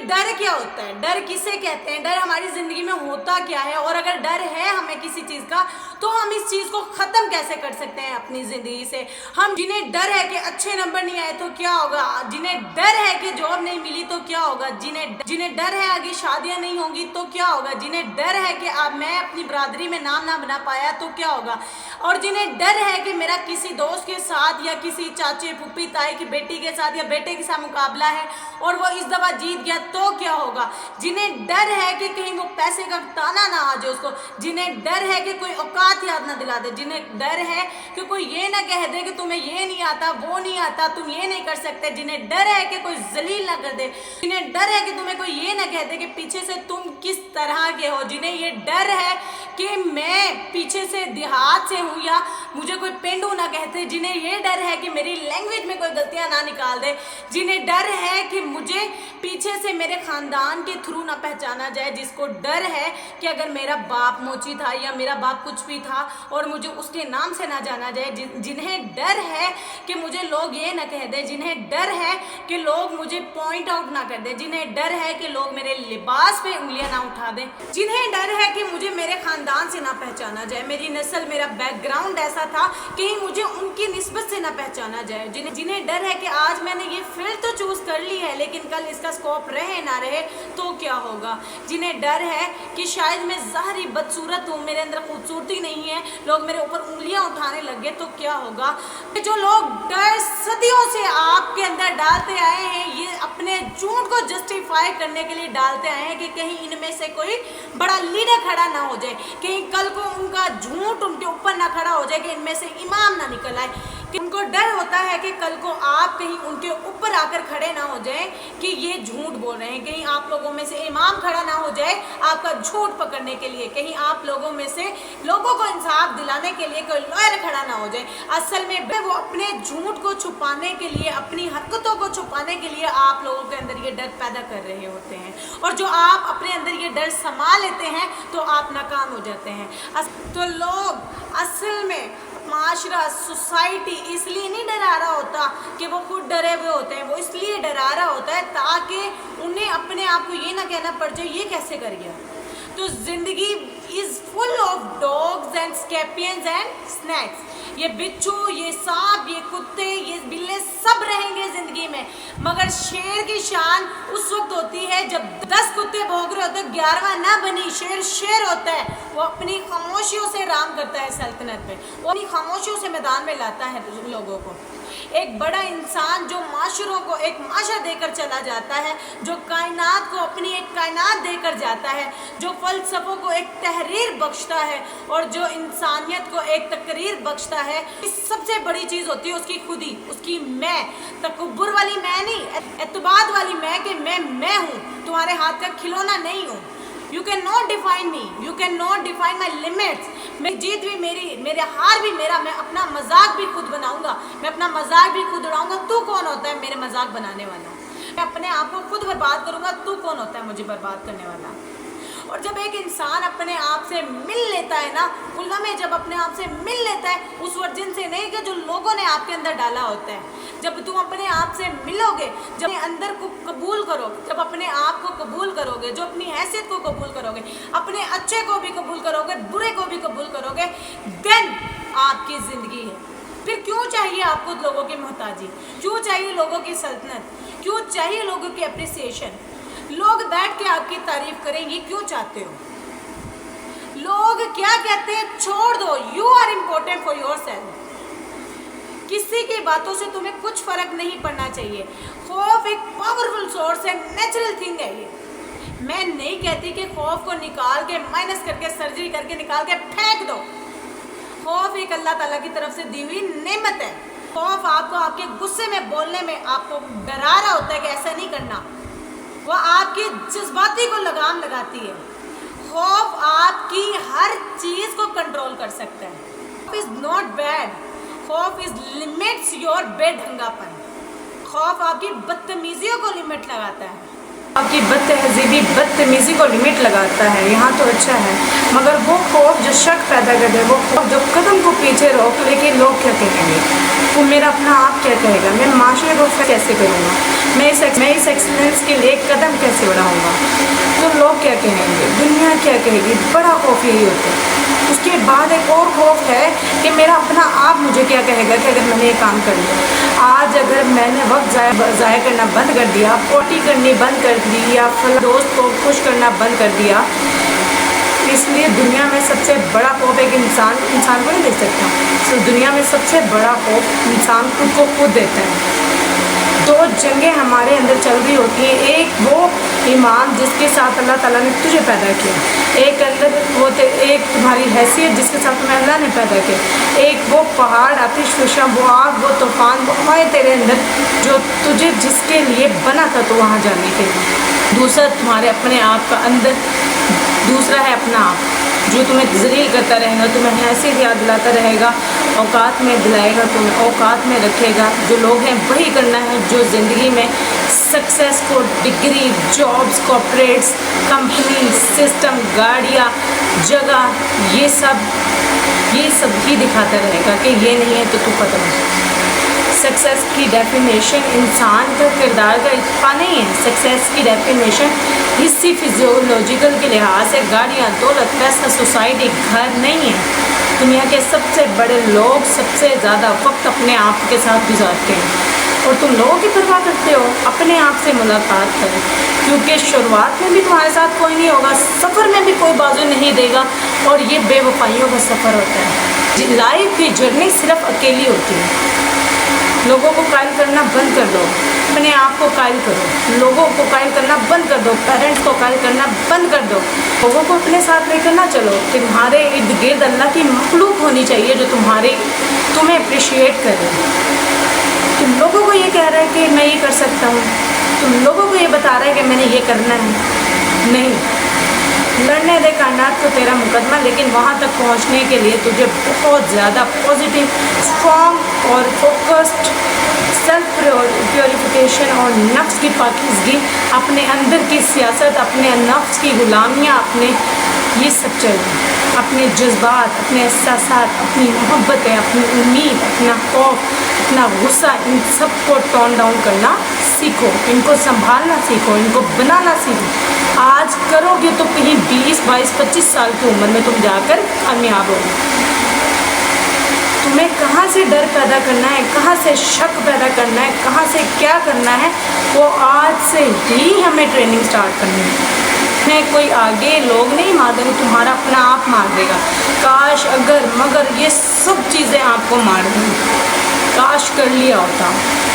डर क्या होता है, डर किसे कहते हैं, डर हमारी जिंदगी में होता क्या है, और अगर डर है हमें किसी चीज का तो हम इस चीज को खत्म कैसे कर सकते हैं अपनी जिंदगी से। हम जिन्हें डर है कि अच्छे नंबर नहीं आए तो क्या होगा, जिन्हें डर है कि जॉब नहीं मिली तो क्या होगा, जिन्हें डर है आगे शादियां नहीं होंगी तो क्या होगा, जिन्हें डर है कि अब मैं अपनी बरादरी में नाम ना बना पाया तो क्या होगा, और जिन्हें डर है कि मेरा किसी दोस्त के साथ या किसी चाचे फूफी ताई की बेटी के साथ या बेटे के साथ मुकाबला है और वो इस दफा जीत गया तो क्या होगा, जिन्हें डर है कि कहीं वो पैसे का ताना ना आ जाए उसको, जिन्हें डर है कि कोई औकात याद ना दिला दे, जिन्हें डर है कि कोई ये ना कह दे कि तुम्हें ये नहीं आता वो नहीं आता तुम ये नहीं कर सकते, जिन्हें डर है कि कोई जलील ना कर दे, जिन्हें डर है कि तुम्हें कोई ये ना कह दे कि पीछे से तुम किस तरह के हो, जिन्हें ये डर है कि मैं पीछे से देहात से हूँ या मुझे कोई पेंडू ना कहते, जिन्हें ये डर है कि मेरी लैंग्वेज में कोई गलतियां ना निकाल दे, जिन्हें डर है कि मुझे पीछे से मेरे खानदान के थ्रू ना पहचाना जाए, जिसको डर है कि अगर मेरा बाप मोची था या मेरा बाप कुछ भी था और मुझे उसके नाम से ना जाना जाए, जिन्हें डर है कि मुझे लोग ये ना कह दे, जिन्हें डर है कि लोग मुझे पॉइंट आउट ना कर दे, जिन्हें डर है कि लोग मेरे लिबास पे उंगलियां ना उठा दें, जिन्हें डर है कि मुझे मेरे खानदान से ना पहचाना जाए, मेरी नस्ल मेरा बैकग्राउंड ऐसा था कहीं मुझे उनकी निस्बत से ना पहचाना जाए, जिन्हें डर है कि आज मैंने ये फील्ड तो चूज कर ली है लेकिन कल इसका स्कोप रहे ना रहे तो क्या होगा, जिन्हें डर है कि शायद मैं ज़ाहिरी बदसूरत हूँ, मेरे अंदर खूबसूरती नहीं है, लोग मेरे ऊपर उंगलियां उठाने लगे तो क्या होगा। जो लोग डर सदियों से आपके अंदर डालते आए हैं ये अपने झूठ को जस्टिफाई करने के लिए डालते आए हैं कि कहीं इनमें से कोई बड़ा लीडर खड़ा ना हो जाए, कहीं कल को उनका झूठ उनके ऊपर ना खड़ा हो जाए कि इनमें से इमाम ना निकल आए, कि उनको डर होता है कि कल को आप कहीं उनके ऊपर आकर खड़े ना हो जाएं कि ये झूठ बोल रहे हैं, कहीं आप लोगों में से इमाम खड़ा ना हो जाए आपका झूठ पकड़ने के लिए, कहीं आप लोगों में से लोगों को इंसाफ दिलाने के लिए कोई लॉयर खड़ा ना हो जाए। असल में वो अपने झूठ को छुपाने के लिए अपनी हरकतों को छुपाने के लिए आप लोगों के अंदर ये डर पैदा कर रहे होते हैं, और जो आप अपने अंदर ये डर समा लेते हैं तो आप नाकाम हो जाते हैं। तो लोग असल में माशरा सोसाइटी इसलिए नहीं डरा रहा होता कि वो खुद डरे हुए होते हैं, वो इसलिए डरा रहा होता है ताकि उन्हें अपने आप को ये ना कहना पड़ जाए ये कैसे कर गया। तो जिंदगी is full of dogs and scorpions and snakes, ये बिच्छू ये सांप ये कुत्ते ये बिल्ले सब रहेंगे जिंदगी में, मगर शेर की शान उस वक्त होती है जब 10 कुत्ते भौंक रहे होते हैं 11वां ना बनी, शेर शेर होता है, वो अपनी खामोशियों से राम करता है सल्तनत पे, वो अपनी खामोशियों से मैदान में लाता है लोगों को। एक बड़ा इंसान जो माशरों को एक माशा देकर चला जाता है, जो कायनात को अपनी एक कायनात देकर जाता है, जो फलसफों को एक तहरीर बख्शता है और जो इंसानियत को एक तकरीर बख्शता है, इस सबसे बड़ी चीज़ होती है उसकी खुदी, उसकी मैं, तकब्बुर वाली मैं नहीं, एतबाद वाली मैं कि मैं हूँ, तुम्हारे हाथ का खिलौना नहीं हूँ। You cannot define me, you cannot define my limits। मेरी जीत भी मेरी, मेरे हार भी मेरा, मैं अपना मजाक भी खुद बनाऊंगा, मैं अपना मजाक भी खुद उड़ाऊंगा। तू कौन होता है मेरे मजाक बनाने वाला? मैं अपने आप को खुद बर्बाद करूंगा, तू कौन होता है मुझे बर्बाद करने वाला? और जब एक इंसान अपने आप से मिल लेता है ना, खुला में जब अपने आप से मिल लेता है उस वर्जन से नहीं कि जो लोगों ने आपके अंदर डाला होता है, जब तुम अपने आप से मिलोगे, जब अपने अंदर को कबूल करो, जब अपने आप को कबूल करोगे, जो अपनी हैसियत को कबूल करोगे, अपने अच्छे को भी कबूल करोगे, बुरे को भी कबूल करोगे, देन आपकी ज़िंदगी है। फिर क्यों चाहिए आपको लोगों की मोहताजी, क्यों चाहिए लोगों की सल्तनत, क्यों चाहिए लोगों की अप्रिसिएशन? लोग बैठ के आपकी तारीफ करें ये क्यों चाहते हो? लोग क्या कहते हैं छोड़ दो, you are important for yourself. किसी की बातों से तुम्हें कुछ फर्क नहीं पड़ना चाहिए। खौफ एक पावरफुल सोर्स है, नेचुरल थिंग है ये। मैं नहीं कहती कि खौफ को निकाल के माइनस करके सर्जरी करके निकाल के फेंक दो। खौफ एक अल्लाह ताला की तरफ से दी हुई नेमत है। खौफ आपको आपके गुस्से में बोलने में आपको डरा रहा होता है कि ऐसा नहीं करना, वो आपकी जज्बाती को लगाम लगाती है। खौफ आपकी हर चीज़ को कंट्रोल कर सकता है। खौफ इज़ नॉट बैड, खौफ इज लिमिट्स योर बेढंगापन। खौफ आपकी बदतमीजियों को लिमिट लगाता है, आपकी बदतहजीबी बदतमीजी को लिमिट लगाता है। यहाँ तो अच्छा है, मगर वो खौफ जो शक पैदा कर दे, वो खौफ जो कदम को पीछे रोक ले कि लोग क्या कहेंगे, वो मेरा अपना आप क्या कहेगा, मैं माशरे को कैसे करूँगा, मैं इस एक्सीलेंस के लिए कदम कैसे बढ़ाऊँगा, तो लोग क्या कहेंगे, दुनिया क्या कहेगी, बड़ा खौफ यही होता है। उसके बाद एक और खौफ है कि मेरा अपना आप मुझे क्या कहेगा कि अगर मैंने ये काम कर लिया। आज अगर मैंने वक्त ज़ाया करना बंद कर दिया, पार्टी करनी बंद कर दी, या फला दोस्त को खुश करना बंद कर दिया, इसलिए दुनिया में सबसे बड़ा खौफ है कि इंसान को नहीं देख सकता। तो दुनिया में सबसे बड़ा खौफ इंसान खुद को खुद देता है। दो जंगें हमारे अंदर चल रही होती हैं, एक वो ईमान जिसके साथ अल्लाह ताला ने तुझे पैदा किया, एक तुम्हारी हैसियत जिसके साथ तुम्हें अल्लाह ने पैदा किया, एक वो पहाड़, आतिश फुशा, वो आग, वो तूफान, वो हवाएं तेरे अंदर जो तुझे जिसके लिए बना था तो वहाँ जाने के लिए। दूसरा तुम्हारे अपने आप का अंदर, दूसरा है अपना आप जो तुम्हें ज़लील करता रहेगा, तुम्हें हैसियत याद दिलाता रहेगा, औकात में दिलाएगा, तुम्हें औकात में रखेगा। जो लोग हैं वही करना है जो ज़िंदगी में सक्सेस को, degree, jobs, corporates, company, system, गाड़ियाँ, जगह, ये सब ही दिखाता रहेगा कि ये नहीं है तो तू ख़त्म है। सक्सेस की डेफिनेशन इंसान का किरदार का इत्फा नहीं है। सक्सेस की डेफिनेशन हिस्सी फिजियोलॉजिकल के लिहाज से गाड़ियाँ, दौलत, पैसा, सोसाइटी, घर नहीं है। दुनिया के सबसे बड़े लोग सबसे ज़्यादा वक्त अपने आप के साथ गुजारते हैं और तुम लोगों की परवाह करते हो। अपने आप से मुलाकात करो, क्योंकि शुरुआत में भी तुम्हारे साथ कोई नहीं होगा, सफ़र में भी कोई बाजू नहीं देगा, और ये बेवफाइयों का सफ़र होता है। लाइफ की जर्नी सिर्फ अकेली होती है। लोगों को कायल करना बंद कर दो, अपने आप को कायल करो। लोगों को कायल करना बंद कर दो, पेरेंट्स को कायल करना बंद कर दो। लोगों को अपने साथ लेकर ना चलो। तुम्हारे इर्द गिर्द अल्लाह की मखलूक होनी चाहिए जो तुम्हें अप्रिशिएट करे। तुम लोगों को ये कह रहा है कि मैं ये कर सकता हूँ, तुम लोगों को ये बता रहा है कि मैंने ये करना है, नहीं। लड़ने दे कायनात को तेरा मुकदमा, लेकिन वहाँ तक पहुँचने के लिए तुझे बहुत ज़्यादा पॉजिटिव, स्ट्रॉन्ग और फोकस्ड सेल्फ प्योरिफिकेशन और नफ्स की पाकीज़गी, अपने अंदर की सियासत, अपने नफ्स की गुलामियाँ, अपने ये सब चाहिए। अपने जज्बात, अपने एहसासात, अपनी मोहब्बतें, अपनी उम्मीद, अपना खौफ, अपना गुस्सा, इन सब को टोन डाउन करना सीखो, इनको संभालना सीखो, इनको बनाना सीखो। आज करोगे तो कहीं 20, 22, 25 साल की उम्र में तुम जाकर कामयाब होगे। तुम्हें कहाँ से डर पैदा करना है, कहाँ से शक पैदा करना है, कहाँ से क्या करना है, वो आज से ही हमें ट्रेनिंग स्टार्ट करनी है। कोई आगे लोग नहीं मार देंगे, तुम्हारा अपना आप मार देगा। काश, अगर, मगर ये सब चीज़ें आपको मार देंगी। काश कर लिया होता,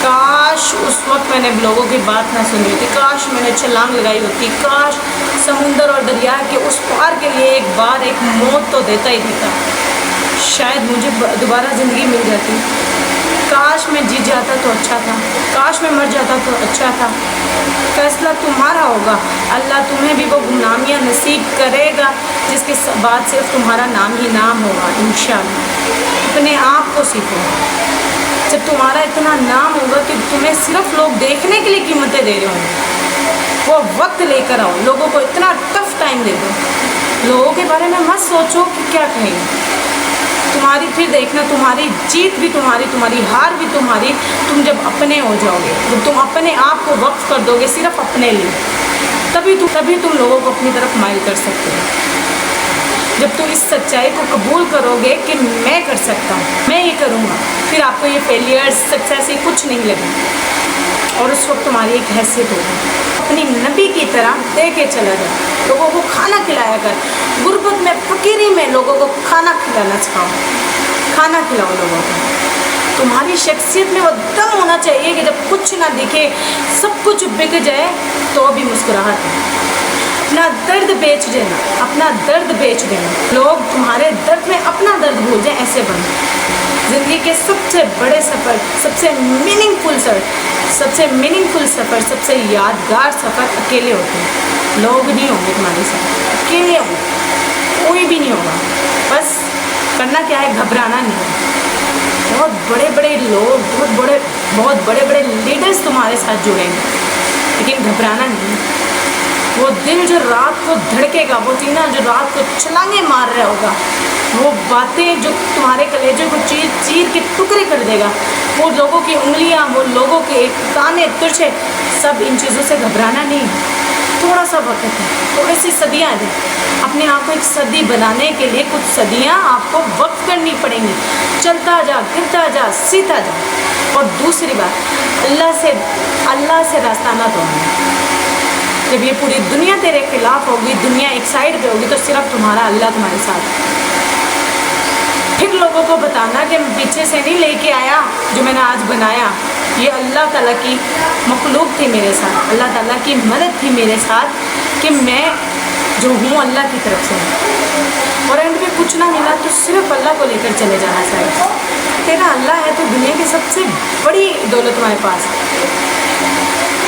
काश उस वक्त मैंने लोगों की बात ना सुनी होती, काश मैंने छलांग लगाई होती, काश समुंदर और दरिया के उस पार के लिए एक बार एक मौत तो देता ही देता, शायद मुझे दोबारा ज़िंदगी मिल जाती। काश मैं जीत जाता तो अच्छा था, काश मैं मर जाता तो अच्छा था। फैसला तुम्हारा होगा। अल्लाह तुम्हें भी वो गुमनामियाँ नसीब करेगा जिसके बाद सिर्फ तुम्हारा नाम ही नाम होगा इंशाअल्लाह। अपने आप को सीखो। जब तुम्हारा इतना नाम होगा कि तुम्हें सिर्फ लोग देखने के लिए कीमतें दे रहे होंगे, वो वक्त लेकर आओ। लोगों को इतना टफ टाइम दे दो। लोगों के बारे में मत सोचो कि क्या कहेंगे। तुम्हारी फिर देखना, तुम्हारी जीत भी तुम्हारी हार भी तुम्हारी। तुम जब अपने हो जाओगे, जब तुम अपने आप को वक्फ कर दोगे सिर्फ अपने लिए, तभी तुम लोगों को अपनी तरफ माइल कर सकते हो। जब तुम इस सच्चाई को कबूल करोगे कि मैं कर सकता हूँ, मैं ये करूँगा, फिर आपको ये फेलियर्स, सक्सेस ये कुछ नहीं लगेगा, और उस वक्त तुम्हारी एक हैसियत होगी। अपनी नबी की तरह दे के चला जा, लोगों को खाना खिलाया कर। गुर्बत में, फकीरी में लोगों को खाना खिलाना सिखाओ, खाना खिलाओ लोगों को। तुम्हारी शख्सियत में वो दम होना चाहिए कि जब कुछ ना दिखे, सब कुछ बिक जाए तो भी मुस्कुराहट। अपना दर्द बेच देना, अपना दर्द बेच देना। लोग तुम्हारे दर्द में अपना दर्द भूल जाए, ऐसे बनो। ज़िंदगी के सबसे बड़े सफ़र, सबसे मीनिंगफुल सफ़र, सबसे यादगार सफ़र अकेले होते हैं। लोग नहीं होंगे तुम्हारे साथ, अकेले होंगे, कोई भी नहीं होगा। बस करना क्या है, घबराना नहीं है। बहुत बड़े बड़े लोग, बहुत बड़े बड़े लीडर्स तुम्हारे साथ जुड़ेंगे, लेकिन घबराना नहीं। वो दिल जो रात को धड़केगा, वो सीना जो रात को छलांगे मार रहा होगा, वो बातें जो तुम्हारे कलेजे को चीर के टुकड़े कर देगा, वो लोगों की उंगलियां, वो लोगों के ताने तुरछे, सब इन चीज़ों से घबराना नहीं है। थोड़ा सा वक्त है, थोड़ी सी सदियाँ दें। अपने आप को एक सदी बनाने के लिए कुछ सदियाँ आपको वक्त करनी पड़ेंगी। चलता जा, गिरता जा, सीता जा। और दूसरी बात, अल्लाह से रास्ता ना तोड़ना। जब ये पूरी दुनिया तेरे खिलाफ होगी, दुनिया एक साइड पे होगी, तो सिर्फ तुम्हारा अल्लाह तुम्हारे साथ। फिर लोगों को बताना कि मैं पीछे से नहीं लेके आया जो मैंने आज बनाया, ये अल्लाह ताला की मखलूक थी मेरे साथ, अल्लाह ताला की मदद थी मेरे साथ कि मैं जो हूँ अल्लाह की तरफ से हूँ। और एंड में कुछ ना मिला तो सिर्फ अल्लाह को लेकर चले जाना चाहिए। तेरा अल्लाह है तो दुनिया की सबसे बड़ी दौलत तुम्हारे पास है।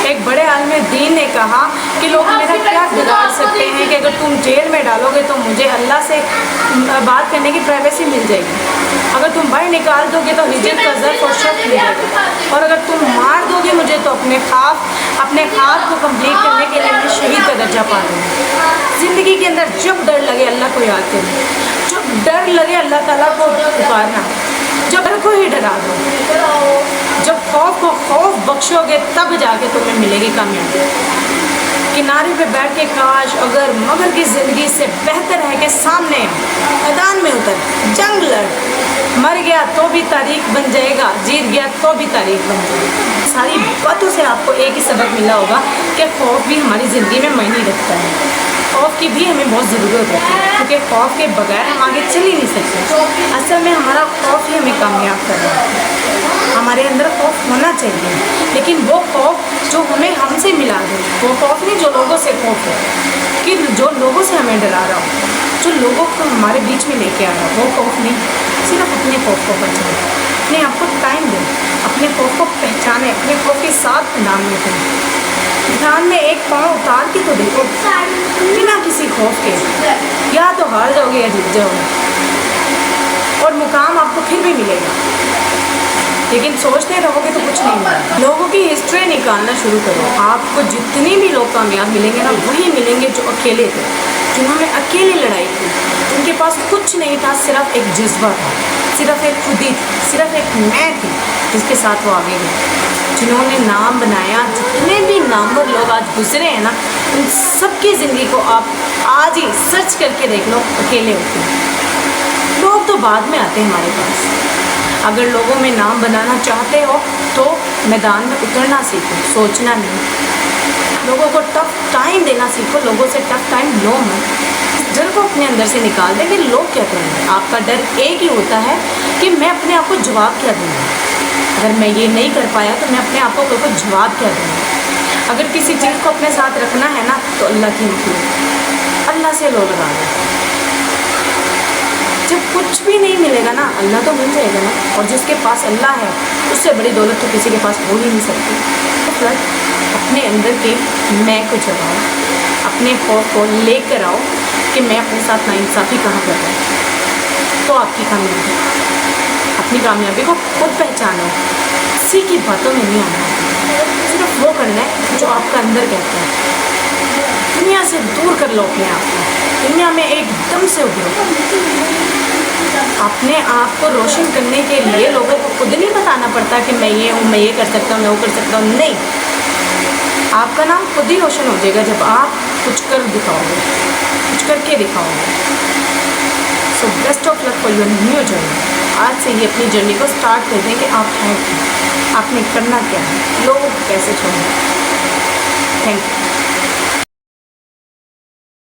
एक बड़े आलिम दीन ने कहा कि लोग मेरा क्या बिगाड़ सकते हैं कि अगर तुम जेल में डालोगे तो मुझे अल्लाह से बात करने की प्राइवेसी मिल जाएगी, अगर तुम बाहर निकाल दोगे तो हिज्जत का ज़र्फ और शर्फ मिलेगा, और अगर तुम मार दोगे मुझे तो अपने ख्वाब को कंप्लीट करने के लिए मैं शहीद का दर्जा पा दूँगी। ज़िंदगी के अंदर जब डर लगे अल्लाह को याद करना, जब डर लगे अल्लाह ताला को पुकारना, जब डर को ही डरा दो, जब खौफ को खौफ बख्शोगे तब जाके तुम्हें मिलेगी कामयाबी। किनारे पे बैठ के काश अगर मगर की ज़िंदगी से बेहतर है कि सामने मैदान में उतर जंग लड़, मर गया तो भी तारीख बन जाएगा, जीत गया तो भी तारीख बन जाएगी। सारी बातों से आपको एक ही सबक मिला होगा कि खौफ भी हमारी ज़िंदगी में मायने रखता है। खौफ की भी हमें बहुत ज़रूरत होती है, क्योंकि खौफ के बगैर हम आगे चल ही नहीं सकते। असल में हमारा खौफ ही हमें कामयाब कर रहा है। हमारे अंदर खौफ होना चाहिए, लेकिन वो खौफ जो हमें हमसे मिला दे, वो खौफ नहीं जो लोगों से खौफ है, कि जो लोगों से हमें डरा रहा हो, जो लोगों को हमारे बीच में लेके आ रहा हो, वो खौफ नहीं। सिर्फ अपने खौफ को बचाएं, अपने आप को टाइम दें, अपने खौफ को पहचानें, अपने खौफ के साथ मैदान में करें। मैदान में एक पाँव उतार के तो देखो, बिना किसी खौफ के, या तो हार जाओगे या जीत जाओगे, और मुकाम आपको फिर भी मिलेगा। लेकिन सोचते रहोगे तो कुछ नहीं मिलेगा। लोगों की हिस्ट्री निकालना शुरू करो। आपको जितने भी लोग कामयाब मिलेंगे ना, वही मिलेंगे जो अकेले थे, जिन्होंने अकेली लड़ाई की, जिनके पास कुछ नहीं था, सिर्फ एक जज्बा था, सिर्फ एक खुदी थी, सिर्फ एक मैं थी जिसके साथ वो आगे गए, जिन्होंने नाम बनाया। जितने भी नामवर लोग आज गुजरे हैं ना, उन सबकी ज़िंदगी को आप आज ही सर्च करके देख लो, अकेले होते हैं। लोग तो बाद में आते हैं हमारे पास। अगर लोगों में नाम बनाना चाहते हो तो मैदान में उतरना सीखो, सोचना नहीं। लोगों को टफ टाइम देना सीखो, लोगों से टफ टाइम लो मत। डर को अपने अंदर से निकाल दें कि लोग क्या करेंगे। आपका डर एक ही होता है कि मैं अपने आप को जवाब क्या दूँगा। अगर मैं ये नहीं कर पाया तो मैं अपने आप को जवाब क्या दूँगा। अगर किसी चीज़ को अपने साथ रखना है ना, तो अल्लाह की मखलूक, अल्लाह से लो लगा दो। जब कुछ भी नहीं मिलेगा ना, अल्लाह तो मिल जाएगा ना, और जिसके पास अल्लाह है उससे बड़ी दौलत तो किसी के पास हो ही नहीं सकती। तो अपने अंदर के मैं को जगाओ, अपने खौफ को लेकर आओ कि मैं अपने साथ नाइंसाफ़ी कहाँ कर रहा हूँ, तो आपकी कामयाबी, अपनी कामयाबी को खुद पहचानो। किसी की बातों में नहीं आना, सिर्फ वो करना है जो आपका अंदर कहता है। दुनिया से दूर कर लो अपने आप को, दुनिया में एकदम से उभरो। अपने आप को रोशन करने के लिए लोगों को खुद नहीं बताना पड़ता कि मैं ये हूँ, मैं ये कर सकता हूँ, मैं वो कर सकता हूँ। नहीं, आपका नाम खुद ही रोशन हो जाएगा जब आप कुछ कर दिखाओगे, कुछ करके दिखाओगे। So best of luck for your new journey. आज से ही अपनी जर्नी को स्टार्ट कर दें कि आप हैं क्या, आपने करना क्या है, लोग कैसे छोड़ें। Thank you.